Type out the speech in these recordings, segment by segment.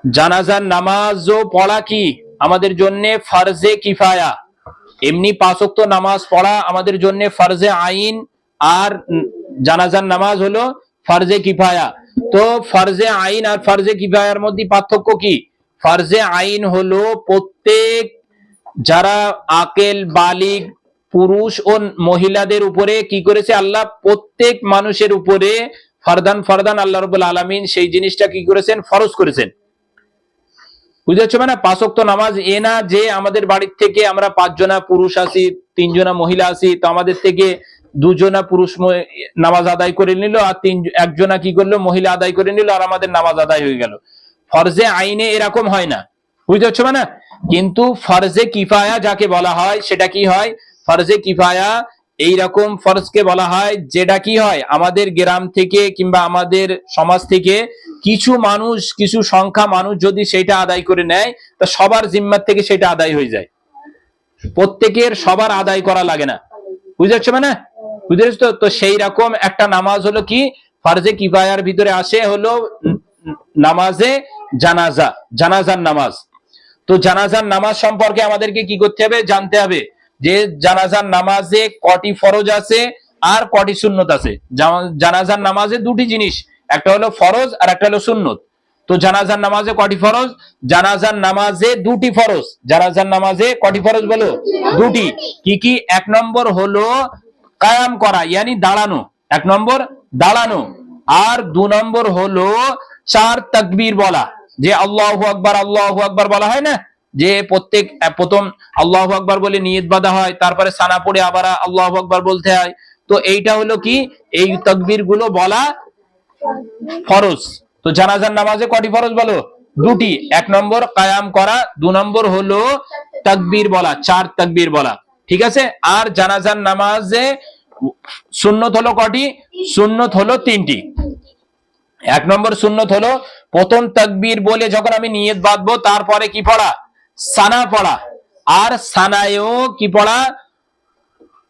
জানাজার নামাজও পড়া কি আমাদের জন্য ফরজে কিফায়া। এমনি 5 ওয়াক্ত নামাজ পড়া আমাদের জন্য ফরজে আইন, আর জানাজার নামাজ হলো ফরজে কিফায়া। তো ফরজে আইন আর ফরজে কিফায়ার মধ্যে পার্থক্য কি? ফরজে আইন হলো প্রত্যেক যারা আকেল বালিগ পুরুষ ও মহিলাদের উপরে কি করেছে আল্লাহ, প্রত্যেক মানুষের উপরে ফরদান ফরদান আল্লাহ রাব্বুল আলামিন সেই জিনিসটা কি করেছেন, ফরজ করেছেন। বুঝতে পারছো? মানে 5 ওয়াক্ত নামাজ এ না যে আমাদের বাড়ির থেকে আমরা 5 জনা পুরুষ আছি, 3 জনা মহিলা আছি, তো আমাদের থেকে 2 জনা পুরুষ নামাজ আদায় করে নিল, আর 1 জনা কি করলো, মহিলা আদায় করে নিল, আর আমাদের নামাজ আদায় হয়ে গেল। ফরজে আইনে এরকম হয় না। বুঝতে পারছো? মানে কিন্তু ফরজে কিফায়া যাকে বলা হয় সেটা কি হয়? ফরজে কিফায়া এইরকম ফরজকে বলা হয় যেটা কি হয়, আমাদের গ্রাম থেকে কিংবা আমাদের সমাজ থেকে কিছু মানুষ, কিছু সংখ্যা মানুষ যদি সেটা আদায় করে নেয়, তা সবার জিম্মার থেকে সেটা আদায় হয়ে যায়। প্রত্যেকের সবার আদায় করা লাগে না। বুঝতে পারছো? মানে বুঝতে পারছো? তো সেই রকম একটা নামাজ হলো কি ফরজে কিফায়ার ভিতরে আসে, হলো নামাজে জানাজা, জানাজার নামাজ। তো জানাজার নামাজ সম্পর্কে আমাদেরকে কি করতে হবে, জানতে হবে যে জানাজার নামাজে কটি ফরজ আছে আর কটি সুন্নত আছে। জানাজার নামাজে 2টি জিনিস, একটা হলো ফরজ আর একটা হলো সুন্নত। তো জানাজার নামাজে কটি ফরজ? জানাজার নামাজে 2টি ফরজ। জানাজার নামাজে কটি ফরজ বলো? 2টি। কি কি? 1 নম্বর হলো কায়াম করা, ইয়ানি দাঁড়ানো, 1 নম্বর দাঁড়ানো। আর 2 নম্বর হলো 4 তাকবীর বলা, যে আল্লাহু আকবার বলা হয় না, যে প্রথম আল্লাহু আকবার বলে নিয়ত বাঁধা হয়, তারপরে সানা পড়ে আবার আল্লাহু আকবার বলতে হয়। তো এইটা হলো কি, এই তাকবীর গুলো বলা ফরজ। তো জানাজার নামাজে কটি ফরজ বলো? 2টি। 1 নম্বর কায়াম করা, 2 নম্বর হলো তাকবীর বলা, 4 তাকবীর বলা। ঠিক আছে? আর জানাজার নামাজে সুন্নত হলো কটি? সুন্নত হলো 3টি। 1 নম্বর সুন্নত হলো প্রথম তাকবীর বলে যখন আমি নিয়ত বাঁধবো, তারপরে কি পড়া? সানা পড়া। আর সানায়ও কি পড়া?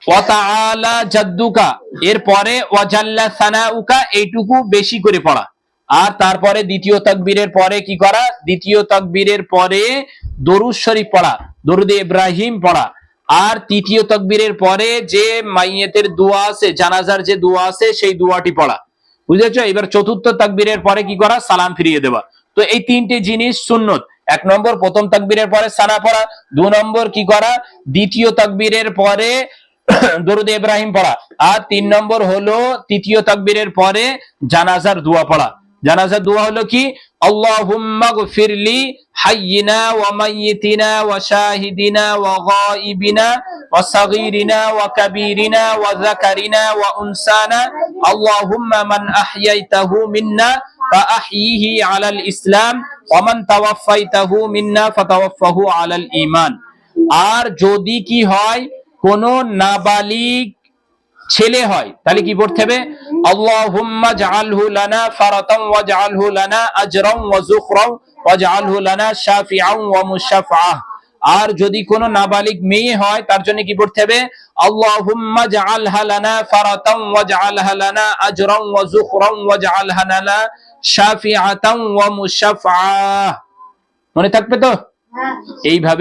ওয়া তাআলা জাদ্দুকা, এরপরে ওয়া জাল্লা সানাউকা, এইটুকু বেশি করে পড়া। আর তারপরে দ্বিতীয় তাকবীরের পরে কি করা? দ্বিতীয় তাকবীরের পরে দরুদ শরীফ পড়া, দরুদে ইব্রাহিম পড়া। আর তৃতীয় তাকবীরের পরে যে মাইয়েতের দোয়া আছে, জানাজার যে দোয়া আছে, সেই দোয়াটি পড়া। বুঝেছো? এবার চতুর্থ তাকবীরের পরে কি করা? সালাম ফিরিয়ে দেওয়া। তো এই 3টি জিনিস সুন্নত। 1 নম্বর প্রথম তাকবীরের পরে সানা পড়া, 2 নম্বর কি করা? দ্বিতীয় তাকবীরের পরে দরুদ ইব্রাহিম পড়া, আর 3 নম্বর হলো তৃতীয় তাকবীরের পরে জানাজার দোয়া পড়া। জানাজার দোয়া হলো কি? আল্লাহুম্মা গফিরলি হাইয়িনা ওয়া মাইয়িতিনা ওয়া শাহিদিনা ওয়া গায়িবিনা ওয়া সাগীরিনা ওয়া কাবীরিনা ওয়া যাকারিনা ওয়া উনসানা আল্লাহুম্মা মান আহইয়াইতাহু মিন্না ফাআহইহি আলাল ইসলাম ওয়া মান তাওয়াফাইতাহু মিন্না ফাতাওয়াফাহু আলাল ঈমান। আর যদি কি হয়, কোন নাবালিগ ছেলে হয়, তাহলে কি পড়তে হবে? আল্লাহুম্মা জাআলহু লানা ফারাতান ওয়াজআলহু লানা আজরান ওয়া যুখরান ওয়াজআলহু লানা শাফিআন ওয়া মুশাফফাআহ। আর যদি কোন নাবালিগ মেয়ে হয়, তার জন্য কি পড়তে হবে? আল্লাহুম্মা জাআলহা লানা ফারাতান ওয়াজআলহা লানা আজরান ওয়া যুখরান ওয়াজআলহা লানা শাফিআতান ওয়া মুশাফফাআহ। মনে থাকবে তো? এইভাবে